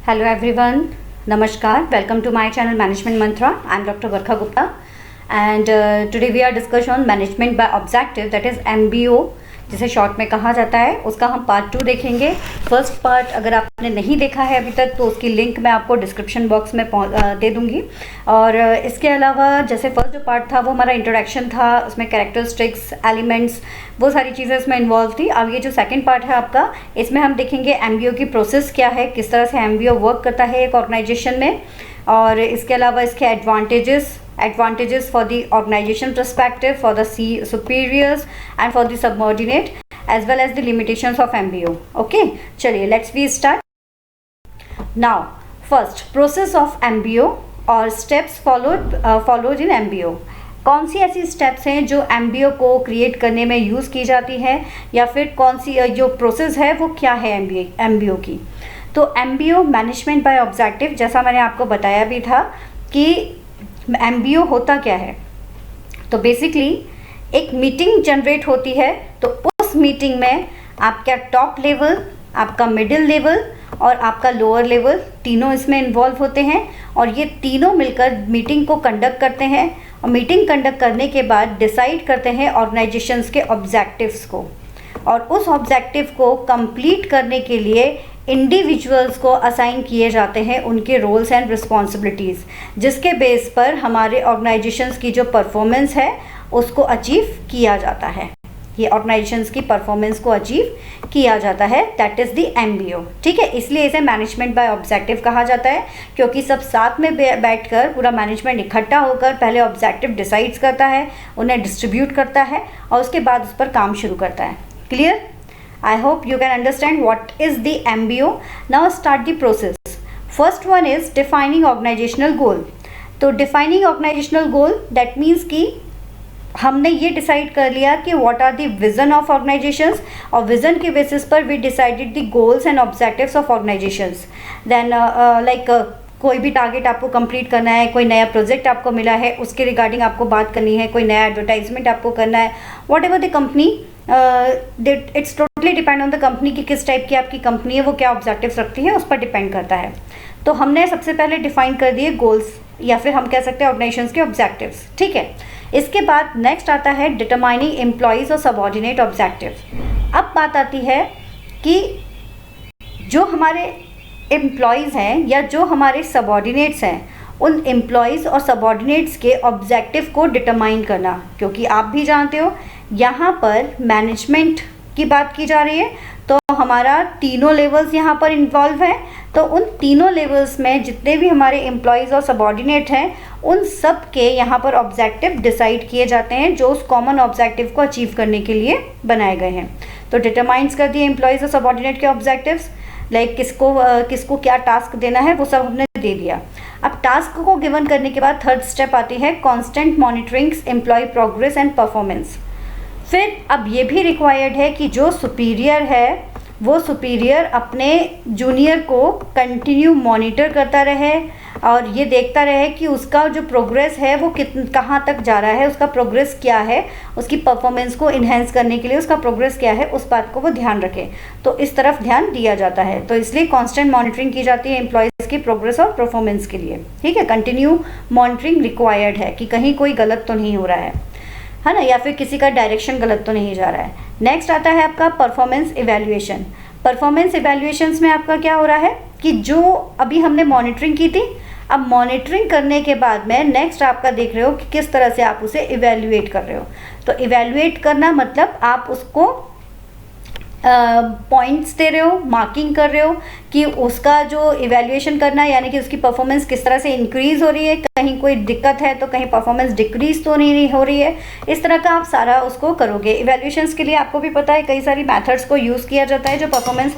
Hello everyone, Namaskar. Welcome to my channel Management Mantra. I am Dr. Varkha Gupta and today we are discussing on management by objective, that is MBO जिसे short में कहा जाता है। उसका हम part 2 देखेंगे। First part अगर आपने नहीं देखा है अभी तक तो उसकी लिंक मैं आपको डिस्क्रिप्शन बॉक्स में दे दूंगी। और इसके अलावा जैसे फर्स्ट जो पार्ट था वो हमारा इंट्रोडक्शन था, उसमें कैरेक्टरिस्टिक्स, एलिमेंट्स, वो सारी चीज़ें इसमें इन्वॉल्व थी। अब ये जो सेकंड पार्ट है आपका, इसमें हम देखेंगे एमबीओ की प्रोसेस क्या है, किस तरह से एमबीओ वर्क करता है एक ऑर्गेनाइजेशन में, और इसके अलावा इसके advantages for the organization perspective, for the superiors and for the subordinate, as well as the limitations of MBO. Okay, चलिए let's we start. Now first, process of MBO और steps followed in MBO. कौन सी ऐसी steps हैं जो MBO को create करने में use की जाती है, या फिर कौन सी जो प्रोसेस है वो क्या है MBO की। तो MBO मैनेजमेंट बाय ऑब्जेक्टिव, जैसा मैंने आपको बताया भी था कि MBO होता क्या है। तो बेसिकली एक मीटिंग जनरेट होती है, तो उस मीटिंग में आपका टॉप लेवल, आपका मिडिल लेवल और आपका लोअर लेवल तीनों इसमें इन्वॉल्व होते हैं, और ये तीनों मिलकर मीटिंग को कंडक्ट करते हैं, और मीटिंग कंडक्ट करने के बाद डिसाइड करते हैं ऑर्गेनाइजेशंस के ऑब्जेक्टिव्स को, और उस ऑब्जेक्टिव को कंप्लीट करने के लिए इंडिविजुअल्स को असाइन किए जाते हैं उनके रोल्स एंड रिस्पॉन्सिबिलिटीज़, जिसके बेस पर हमारे ऑर्गेनाइजेशंस की जो परफॉर्मेंस है उसको अचीव किया जाता है। ये ऑर्गेनाइजेशंस की परफॉर्मेंस को अचीव किया जाता है, दैट इज़ द MBO। ठीक है, इसलिए इसे मैनेजमेंट बाय ऑब्जेक्टिव कहा जाता है, क्योंकि सब साथ में बैठकर पूरा मैनेजमेंट इकट्ठा होकर पहले ऑब्जेक्टिव डिसाइड्स करता है, उन्हें डिस्ट्रीब्यूट करता है और उसके बाद उस पर काम शुरू करता है। Clear? I hope you can understand what is the MBO. Now start the process. First one is defining organizational goal. तो defining organizational goal that means कि हमने ये डिसाइड कर लिया कि what are the vision of organizations, और vision के basis पर we decided the goals and objectives of organizations. Then कोई भी टारगेट आपको कंप्लीट करना है, कोई नया प्रोजेक्ट आपको मिला है उसके रिगार्डिंग आपको बात करनी है, कोई नया एडवर्टाइजमेंट आपको करना है, what ever the company, it's totally depend on the company कि किस टाइप की आपकी कंपनी है, वो क्या ऑब्जेक्टिव्स रखती है, उस पर डिपेंड करता है। तो हमने सबसे पहले डिफाइन कर दिए गोल्स, या फिर हम कह सकते हैं ऑर्गेनाइजेशंस के ऑब्जेक्टिव्स। ठीक है, इसके बाद नेक्स्ट आता है डिटरमाइनिंग एम्प्लॉयज़ और सबऑर्डिनेट ऑब्जेक्टिव। अब बात आती है कि जो हमारे एम्प्लॉयज़ हैं या जो हमारे सबऑर्डिनेट्स हैं, उन एम्प्लॉयज़ और सबऑर्डिनेट्स के ऑब्जेक्टिव को डिटरमाइन करना, क्योंकि आप भी जानते हो यहाँ पर मैनेजमेंट की बात की जा रही है, तो हमारा तीनों लेवल्स यहाँ पर इन्वॉल्व हैं। तो उन तीनों लेवल्स में जितने भी हमारे एम्प्लॉयज़ और सबऑर्डिनेट हैं, उन सब के यहाँ पर ऑब्जेक्टिव डिसाइड किए जाते हैं जो उस कॉमन ऑब्जेक्टिव को अचीव करने के लिए बनाए गए हैं। तो डिटरमाइंस कर दिए एम्प्लॉयज़ और सबऑर्डिनेट के ऑब्जेक्टिव्स, लाइक किसको क्या टास्क देना है वो सब हमने दे दिया। अब टास्क को गिवन करने के बाद थर्ड स्टेप आती है constant monitorings employ progress and performance. फिर अब ये भी रिक्वायर्ड है कि जो सुपीरियर है वो सुपीरियर अपने जूनियर को कंटिन्यू मॉनिटर करता रहे और ये देखता रहे कि उसका जो प्रोग्रेस है वो कहाँ तक जा रहा है, उसका प्रोग्रेस क्या है, उसकी परफॉर्मेंस को इन्हेंस करने के लिए उसका प्रोग्रेस क्या है, उस बात को वो ध्यान रखे। तो इस तरफ ध्यान दिया जाता है, तो इसलिए कांस्टेंट मॉनिटरिंग की जाती है एम्प्लॉयज़ की प्रोग्रेस और परफॉर्मेंस के लिए। ठीक है, कंटिन्यू मॉनिटरिंग रिक्वायर्ड है कि कहीं कोई गलत तो नहीं हो रहा है ना, या फिर किसी का डायरेक्शन गलत तो नहीं जा रहा है। नेक्स्ट आता है आपका परफॉर्मेंस इवैल्यूएशन। परफॉर्मेंस इवैल्यूएशंस में आपका क्या हो रहा है कि जो अभी हमने मॉनिटरिंग की थी, अब मॉनिटरिंग करने के बाद में नेक्स्ट आपका देख रहे हो कि किस तरह से आप उसे इवैल्यूएट कर रहे हो। तो इवैल्यूएट करना मतलब आप उसको पॉइंट्स दे रहे हो, मार्किंग कर रहे हो कि उसका जो इवैल्यूएशन करना है, यानी कि उसकी परफॉर्मेंस किस तरह से इंक्रीज़ हो रही है, कहीं कोई दिक्कत है तो कहीं परफॉर्मेंस डिक्रीज तो नहीं हो रही है, इस तरह का आप सारा उसको करोगे। इवैल्यूएशंस के लिए आपको भी पता है कई सारी मेथड्स को यूज़ किया जाता है जो परफॉर्मेंस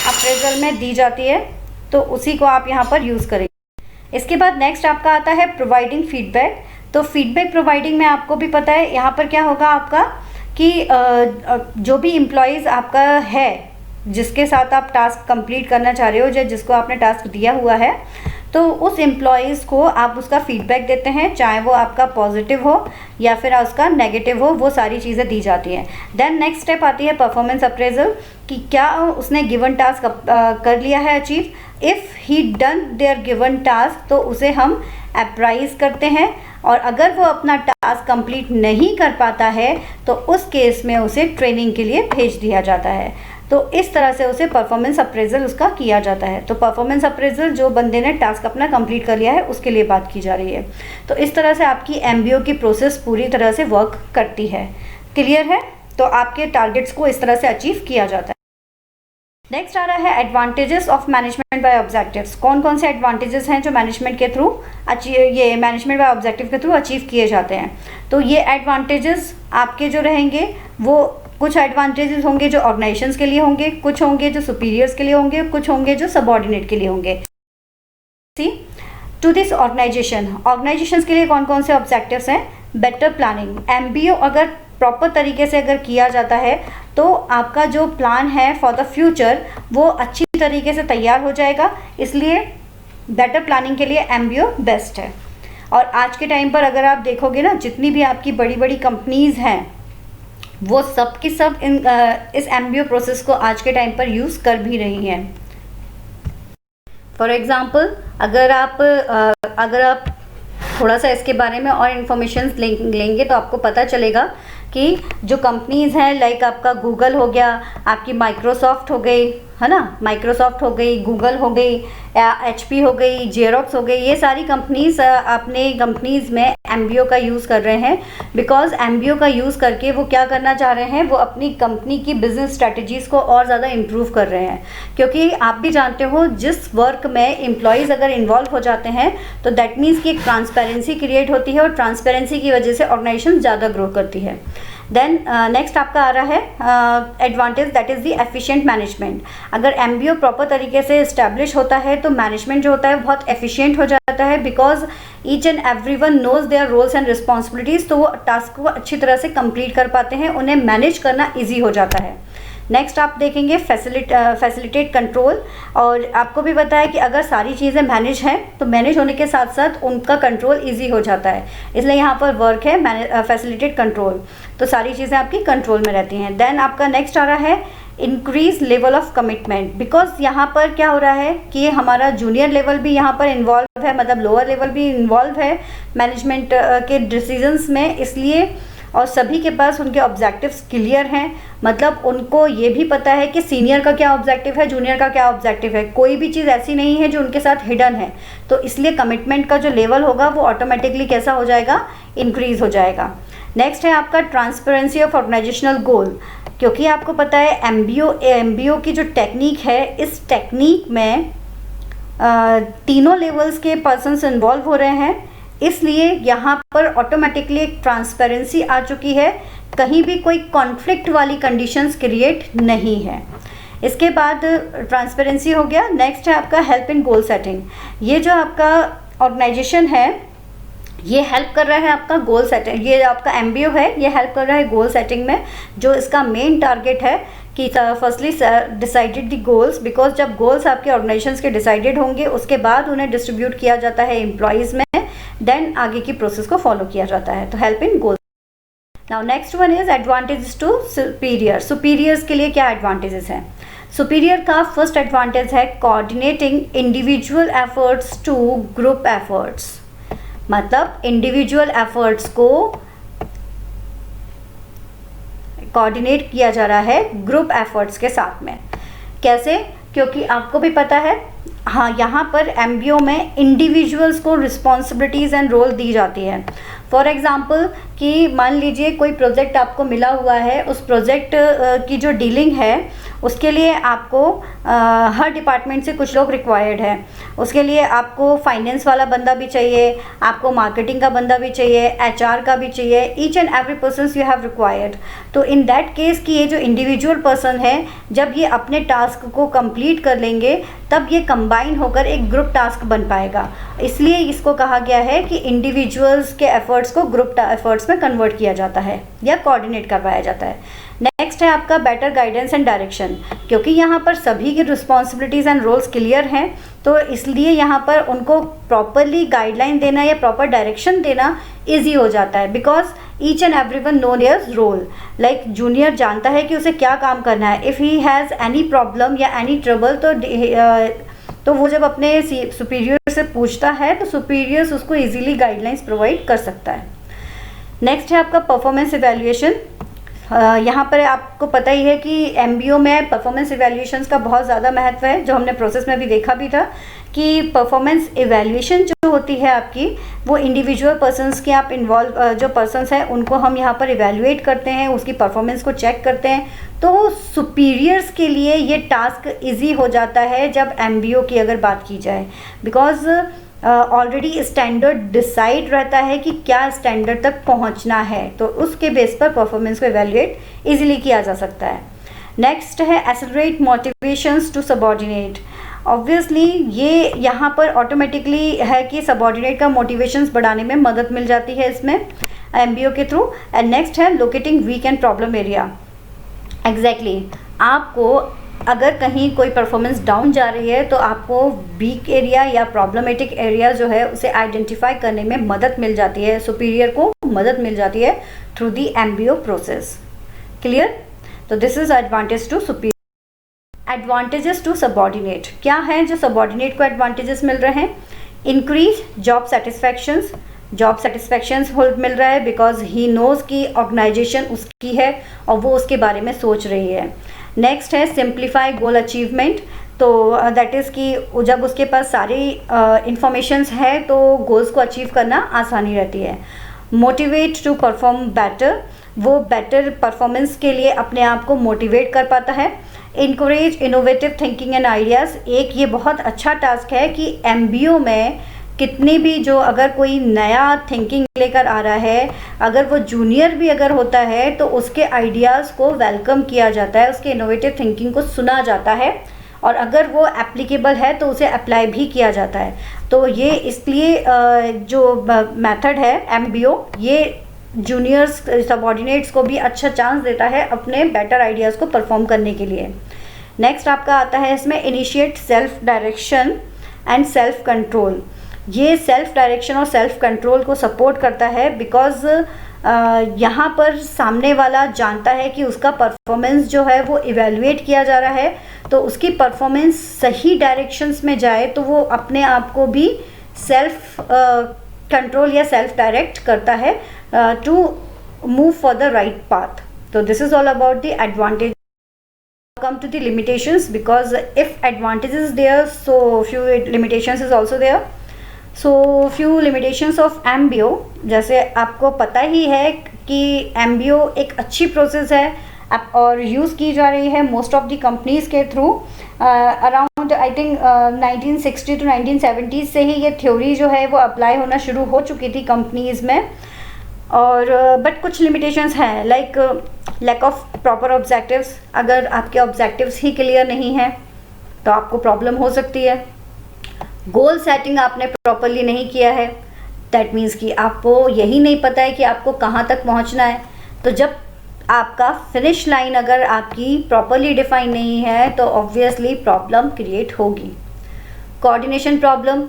अप्रेजल में दी जाती है, तो उसी को आप यहाँ पर यूज़ करेंगे। इसके बाद नेक्स्ट आपका आता है प्रोवाइडिंग फीडबैक। तो फीडबैक प्रोवाइडिंग में आपको भी पता है यहाँ पर क्या होगा आपका कि जो भी एम्प्लॉयज़ आपका है जिसके साथ आप टास्क कंप्लीट करना चाह रहे हो, जिसको आपने टास्क दिया हुआ है, तो उस एम्प्लॉयज़ को आप उसका फीडबैक देते हैं, चाहे वो आपका पॉजिटिव हो या फिर उसका नेगेटिव हो, वो सारी चीज़ें दी जाती हैं। देन नेक्स्ट स्टेप आती है परफॉर्मेंस अप्रेजल, कि क्या उसने गिवन टास्क कर लिया है achieve. If he done there given task तो उसे हम अप्राइज करते हैं, और अगर वो अपना टास्क कंप्लीट नहीं कर पाता है तो उस केस में उसे ट्रेनिंग के लिए भेज दिया जाता है। तो इस तरह से उसे परफॉर्मेंस अप्रेजल उसका किया जाता है। तो परफॉर्मेंस अप्रेजल जो बंदे ने टास्क अपना कंप्लीट कर लिया है उसके लिए बात की जा रही है। तो इस तरह से आपकी एमबीओ की प्रोसेस पूरी तरह से वर्क करती है। क्लियर है? तो आपके टारगेट्स को इस तरह से अचीव किया जाता है। नेक्स्ट आ रहा है advantages of management by objectives. कौन कौन से एडवांटेजेस हैं जो मैनेजमेंट के थ्रू ये मैनेजमेंट बाय ऑब्जेक्टिव के थ्रू अचीव किए जाते हैं। तो ये एडवांटेजेस आपके जो रहेंगे वो कुछ एडवांटेजेस होंगे जो ऑर्गेनाइजेशंस के लिए होंगे, कुछ होंगे जो सुपीरियर्स के लिए होंगे, कुछ होंगे जो सबऑर्डिनेट के लिए होंगे। टू दिस ऑर्गेनाइजेशंस के लिए कौन कौन से ऑब्जेक्टिव्स हैं? Better planning. एमबीओ अगर प्रॉपर तरीके से अगर किया जाता है तो आपका जो प्लान है फॉर द फ्यूचर वो अच्छी तरीके से तैयार हो जाएगा, इसलिए बेटर प्लानिंग के लिए एमबीओ बेस्ट है। और आज के टाइम पर अगर आप देखोगे ना, जितनी भी आपकी बड़ी बड़ी कंपनीज़ हैं वो सब की सब इस एमबीओ प्रोसेस को आज के टाइम पर यूज़ कर भी रही हैं। फॉर एग्ज़ाम्पल अगर आप थोड़ा सा इसके बारे में और इन्फॉर्मेशन लेंगे तो आपको पता चलेगा कि जो कंपनीज़ हैं लाइक आपका गूगल हो गया, आपकी माइक्रोसॉफ्ट हो गई, है ना, माइक्रोसॉफ्ट हो गई, गूगल हो गई, एचपी हो गई, जेरोक्स हो गई, ये सारी कंपनीज़ अपने कंपनीज़ में एमबीओ का यूज़ कर रहे हैं। बिकॉज एमबीओ का यूज़ करके वो क्या करना चाह रहे हैं, वो अपनी कंपनी की बिजनेस स्ट्रैटेजीज़ को और ज़्यादा इम्प्रूव कर रहे हैं। क्योंकि आप भी जानते हो जिस वर्क में एम्प्लॉयज़ अगर इन्वॉल्व हो जाते हैं तो दैट मीन्स कि एक ट्रांसपेरेंसी क्रिएट होती है, और ट्रांसपेरेंसी की वजह से ऑर्गेनाइजेशन ज़्यादा ग्रो करती है। देन नेक्स्ट आपका आ रहा है advantage, that is the efficient management. अगर एमबीओ प्रॉपर तरीके से इस्टेब्लिश होता है तो मैनेजमेंट जो होता है बहुत एफिशिएंट हो जाता है, because each and everyone knows their roles and responsibilities. तो वो टास्क को अच्छी तरह से कंप्लीट कर पाते हैं, उन्हें मैनेज करना ईजी हो जाता है। नेक्स्ट आप देखेंगे फैसिलिटेट कंट्रोल। और आपको भी पता है कि अगर सारी चीज़ें मैनेज हैं तो मैनेज होने के साथ साथ उनका कंट्रोल इजी हो जाता है, इसलिए यहाँ पर वर्क है फैसिलिटेट कंट्रोल। तो सारी चीज़ें आपकी कंट्रोल में रहती हैं। देन आपका नेक्स्ट आ रहा है increase level of commitment. Because यहाँ पर क्या हो रहा है कि हमारा जूनियर लेवल भी यहाँ पर इन्वॉल्व है, मतलब लोअर लेवल भी इन्वॉल्व है मैनेजमेंट के डिसीजंस में, इसलिए और सभी के पास उनके ऑब्जेक्टिव्स क्लियर हैं। मतलब उनको ये भी पता है कि सीनियर का क्या ऑब्जेक्टिव है, जूनियर का क्या ऑब्जेक्टिव है, कोई भी चीज़ ऐसी नहीं है जो उनके साथ हिडन है। तो इसलिए कमिटमेंट का जो लेवल होगा वो ऑटोमेटिकली कैसा हो जाएगा, इंक्रीज हो जाएगा। नेक्स्ट है आपका ट्रांसपेरेंसी ऑफ ऑर्गेनाइजेशनल गोल। क्योंकि आपको पता है एमबीओ की जो टेक्निक है, इस टेक्निक में तीनों लेवल्स के पर्सन्स इन्वॉल्व हो रहे हैं, इसलिए यहाँ पर ऑटोमेटिकली एक ट्रांसपेरेंसी आ चुकी है, कहीं भी कोई कॉन्फ्लिक्ट वाली कंडीशंस क्रिएट नहीं है। इसके बाद ट्रांसपेरेंसी हो गया। नेक्स्ट है आपका हेल्प इन गोल सेटिंग। ये जो आपका ऑर्गेनाइजेशन है ये हेल्प कर रहा है आपका गोल सेटिंग, ये आपका एमबीओ है, ये हेल्प कर रहा है गोल सेटिंग में। जो इसका मेन टारगेट है कि firstly decided the goals, because जब गोल्स आपके ऑर्गेनाइजेशंस के डिसाइडेड होंगे उसके बाद उन्हें डिस्ट्रीब्यूट किया जाता है एम्प्लॉयज़ में, देन आगे की प्रोसेस को फॉलो किया जाता है। तो help in goal. Now next one is advantages to superior. Superiors के लिए क्या एडवांटेजेस हैं? सुपीरियर का फर्स्ट एडवांटेज है coordinating individual efforts to group efforts. मतलब इंडिविजुअल एफर्ट्स को कोऑर्डिनेट किया जा रहा है ग्रुप एफर्ट्स के साथ में। कैसे? क्योंकि आपको भी पता है, हाँ, यहाँ पर एमबीओ में इंडिविजुअल्स को रिस्पॉन्सिबिलिटीज़ एंड रोल दी जाती है। फॉर एग्ज़ाम्पल कि मान लीजिए कोई प्रोजेक्ट आपको मिला हुआ है, उस प्रोजेक्ट की जो डीलिंग है उसके लिए आपको हर डिपार्टमेंट से कुछ लोग रिक्वायर्ड है। उसके लिए आपको फाइनेंस वाला बंदा भी चाहिए, आपको मार्केटिंग का बंदा भी चाहिए, एचआर का भी चाहिए, each and every person you have required. तो इन दैट केस कि ये जो इंडिविजुअल पर्सन है जब ये अपने टास्क को कंप्लीट कर लेंगे तब ये कंबाइन होकर एक ग्रुप टास्क बन पाएगा। इसलिए इसको कहा गया है कि इंडिविजुअल्स के एफर्ट्स को ग्रुप एफर्ट्स में कन्वर्ट किया जाता है या कोऑर्डिनेट करवाया जाता है। नेक्स्ट है आपका बेटर गाइडेंस एंड डायरेक्शन, क्योंकि यहाँ पर सभी की रिस्पॉन्सिबिलिटीज़ एंड रोल्स क्लियर हैं, तो इसलिए यहाँ पर उनको प्रॉपरली गाइडलाइन देना या प्रॉपर डायरेक्शन देना ईजी हो जाता है, because each and every one know their role. Like junior जानता है कि उसे क्या काम करना है। If he has any problem या एनी ट्रबल, तो वो जब अपने सुपीरियर से पूछता है तो सुपीरियर्स उसको इजीली गाइडलाइंस प्रोवाइड कर सकता है। नेक्स्ट है आपका परफॉर्मेंस इवैल्यूएशन। यहाँ पर आपको पता ही है कि एमबीओ में परफॉर्मेंस इवैल्यूएशंस का बहुत ज़्यादा महत्व है, जो हमने प्रोसेस में भी देखा भी था कि परफॉर्मेंस इवैल्यूएशन जो होती है आपकी, वो इंडिविजुअल पर्सन्स के आप इन्वॉल्व जो पर्सन्स हैं उनको हम यहाँ पर इवैल्यूएट करते हैं, उसकी परफॉर्मेंस को चेक करते हैं। तो सुपीरियर्स के लिए ये टास्क ईजी हो जाता है जब एमबीओ की अगर बात की जाए, बिकॉज ऑलरेडी स्टैंडर्ड डिसाइड रहता है कि क्या स्टैंडर्ड तक पहुंचना है, तो उसके बेस पर परफॉर्मेंस को इवैल्यूएट इजीली किया जा सकता है। नेक्स्ट है accelerate motivations to subordinate. Obviously ये यहाँ पर ऑटोमेटिकली है कि सबऑर्डिनेट का मोटिवेशंस बढ़ाने में मदद मिल जाती है इसमें एमबीओ के थ्रू। एंड नेक्स्ट है locating weak and problem area. Exactly आपको अगर कहीं कोई परफॉर्मेंस डाउन जा रही है तो आपको वीक एरिया या प्रॉब्लमेटिक एरिया जो है उसे आइडेंटिफाई करने में मदद मिल जाती है, सुपीरियर को मदद मिल जाती है through the MBO process. Clear? तो this is advantage to superior. Advantages to subordinate क्या है जो सबऑर्डिनेट को एडवांटेजेस मिल रहे हैं? Increase job satisfactions. Job satisfactions मिल रहा है बिकॉज ही नोज कि ऑर्गेनाइजेशन उसकी है और वो उसके बारे में सोच रही है। नेक्स्ट है सिंप्लीफाई गोल अचीवमेंट। तो दैट इज़ कि जब उसके पास सारी इंफॉर्मेशंस है तो गोल्स को अचीव करना आसानी रहती है। मोटिवेट टू परफॉर्म बेटर, वो बेटर परफॉर्मेंस के लिए अपने आप को मोटिवेट कर पाता है। Encourage innovative thinking and ideas, एक ये बहुत अच्छा टास्क है कि एमबीओ में कितनी भी जो अगर कोई नया थिंकिंग लेकर आ रहा है, अगर वो जूनियर भी अगर होता है तो उसके आइडियाज़ को वेलकम किया जाता है, उसके इनोवेटिव थिंकिंग को सुना जाता है और अगर वो एप्लीकेबल है तो उसे अप्लाई भी किया जाता है। तो ये इसलिए जो मेथड है एमबीओ, ये जूनियर्स सबऑर्डिनेट्स को भी अच्छा चांस देता है अपने बेटर आइडियाज़ को परफॉर्म करने के लिए। नेक्स्ट आपका आता है इसमें initiate self direction and self control. ये सेल्फ डायरेक्शन और सेल्फ कंट्रोल को सपोर्ट करता है बिकॉज यहाँ पर सामने वाला जानता है कि उसका परफॉर्मेंस जो है वो इवैल्यूएट किया जा रहा है, तो उसकी परफॉर्मेंस सही डायरेक्शंस में जाए तो वो अपने आप को भी सेल्फ कंट्रोल या सेल्फ डायरेक्ट करता है to move for the right path. तो this is all about the advantage. Come to the limitations, because if advantage is there, so few limitations is also there. So few limitations of MBO, जैसे आपको पता ही है कि MBO एक अच्छी process है और यूज़ की जा रही है मोस्ट ऑफ द कंपनीज़ के through. Around I think 1960 to 1970 से ही ये थ्योरी जो है वो अप्लाई होना शुरू हो चुकी थी कंपनीज़ में। और बट कुछ लिमिटेशंस हैं, like lack of proper objectives. अगर आपके ऑब्जेक्टिव्स ही क्लियर नहीं हैं तो आपको प्रॉब्लम हो सकती है। गोल सेटिंग आपने प्रॉपरली नहीं किया है, दैट मीन्स कि आपको यही नहीं पता है कि आपको कहाँ तक पहुँचना है। तो जब आपका फिनिश लाइन अगर आपकी प्रॉपरली डिफाइन नहीं है तो ऑब्वियसली प्रॉब्लम क्रिएट होगी। कोऑर्डिनेशन प्रॉब्लम,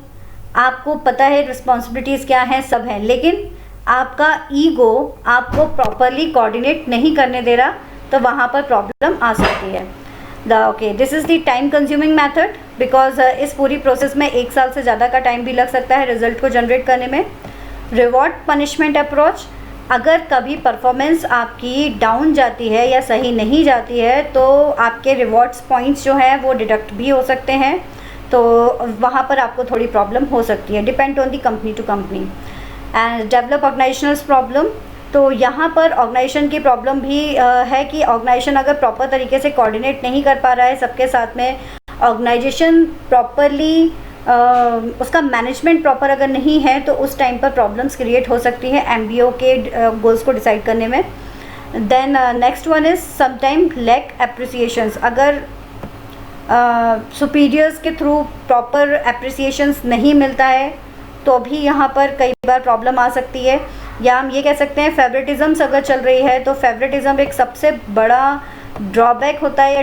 आपको पता है रिस्पॉन्सिबिलिटीज़ क्या हैं, सब हैं, लेकिन आपका ईगो आपको प्रॉपरली कोऑर्डिनेट नहीं करने दे रहा, तो वहाँ पर प्रॉब्लम आ सकती है। This is the time consuming method, because इस पूरी प्रोसेस में 1 साल से ज़्यादा का टाइम भी लग सकता है रिजल्ट को जनरेट करने में। रिवॉर्ड पनिशमेंट अप्रोच, अगर कभी परफॉर्मेंस आपकी डाउन जाती है या सही नहीं जाती है तो आपके रिवॉर्ड्स पॉइंट्स जो हैं वो डिडक्ट भी हो सकते हैं, तो वहाँ पर आपको थोड़ी प्रॉब्लम हो सकती है, depend on the company to company. And develop organisational problem, तो यहाँ पर ऑर्गेनाइजेशन की प्रॉब्लम भी है कि ऑर्गेनाइजेशन अगर प्रॉपर तरीके से कोऑर्डिनेट नहीं कर पा रहा है सबके साथ में, ऑर्गेनाइजेशन प्रॉपरली उसका मैनेजमेंट प्रॉपर अगर नहीं है तो उस टाइम पर प्रॉब्लम्स क्रिएट हो सकती है एमबीओ के गोल्स को डिसाइड करने में। Then next one is sometime lack appreciations, अगर सुपीरियर्स के थ्रू प्रॉपर एप्रिसिएशंस नहीं मिलता है तो भी यहाँ पर कई बार प्रॉब्लम आ सकती है। या हम ये कह सकते हैं फेवरेटिज़म्स अगर चल रही है तो फेवरेटिज़म एक सबसे बड़ा ड्रॉबैक होता है या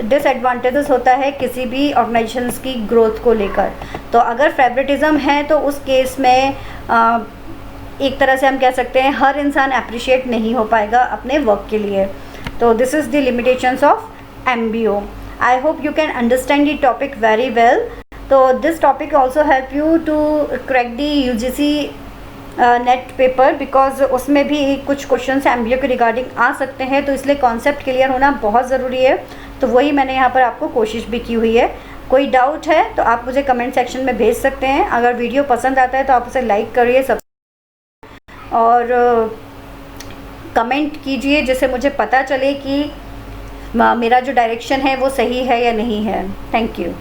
डिसएडवांटेजेस होता है किसी भी ऑर्गेनाइजेशंस की ग्रोथ को लेकर। तो अगर फेवरेटिज़म है तो उस केस में एक तरह से हम कह सकते हैं हर इंसान अप्रिशिएट नहीं हो पाएगा अपने वर्क के लिए। तो this is the limitations of MBO। I hope you can understand the topic very well. तो this topic also help you to crack the UGC NET paper, because उसमें भी कुछ क्वेश्चन MBO के रिगार्डिंग आ सकते हैं, तो इसलिए कॉन्सेप्ट क्लियर होना बहुत ज़रूरी है। तो वही मैंने यहाँ पर आपको कोशिश भी की हुई है। कोई डाउट है तो आप मुझे कमेंट सेक्शन में भेज सकते हैं। अगर वीडियो पसंद आता है तो आप उसे लाइक करिए सब और कमेंट कीजिए, जिससे मुझे पता चले कि मेरा जो डायरेक्शन है वो सही है या नहीं है। Thank you.